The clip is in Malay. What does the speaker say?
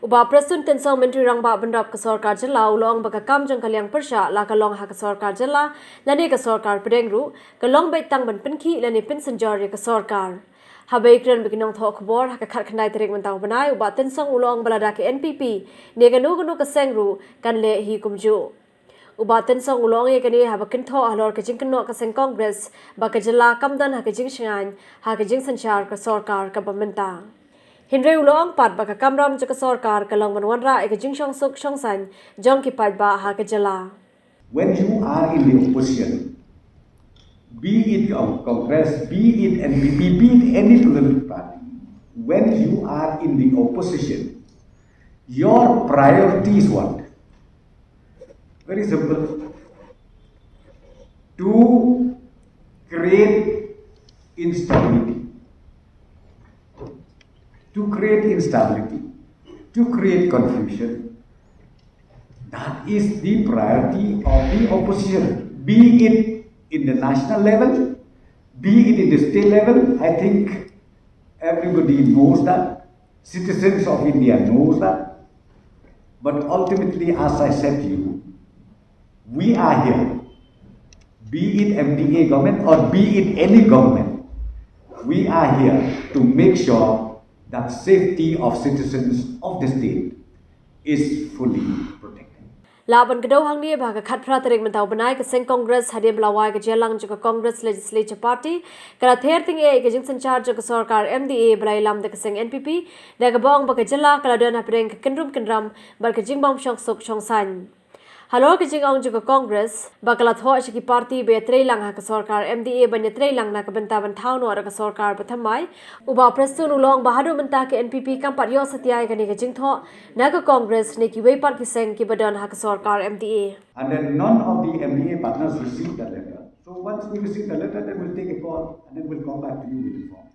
Uba Prasun Tensong Menteri Rangba Bandap ke Sarkar Jela ulong baka kam jang kaliang persya la kalong ha ke Sarkar Jela lani ke Sarkar Pedengru kalong bai tang ban penki lani pin senjari ke Sarkar. Habai kren bikinong thok khobor ha ka khat khandai terik mentau banai uba Tensong ulong balada ke NPP ne ganu ganu ke sengru kan le hi kumju. Uba Tensong ulong ye kani ha bakin tho halor ke jing kno ke seng Congress baka Jela kamdan ha ke jing shingan ha ke jing senchar ke Sarkar ka pamenta. Hindre ulong pat baka kamram jaka Sarkar kalong manwanra eka jingshong suk shongsan jong ki pat ba ha ke Jela. When you are in the opposition, be it Congress, be it NPP, be it any political party, when you are in the opposition, your priority is what? Very simple. To create instability. To create instability, to create confusion. That is the priority of the opposition, be it in the national level, be it in the state level. I think everybody knows that, citizens of India knows that. But ultimately, as I said to you, we are here, be it MDA government or be it any government, we are here to make sure that safety of citizens of the state is fully protected. Laban kedau hang ni baka khat phra terik mentau banai ke seng Congress hadim lawai ke jelang juga Congress Legislature Party kala ther ting e ke jing senchar juga Sarkar MDA balai lam de ke seng NPP da ke bong baka jela kala don apreng ke kendrum kendram bar ke jing bom shong suk shong san. Halor ke jing ong juga Congress bakala tho shiki party be trei lang ha ke Sarkar MDA banya trei lang na ke benta ban thau no ke Sarkar pathamai uba prasun ulong bahadu menta ke NPP kampat yo satyai ke ni ke jing tho na ke Congress ne ki wei par ki seng ki badan ha ke Sarkar MDA. And then none of the MDA partners received the letter. So once we receive the letter, then we'll take a call and then we'll come back to you with the form.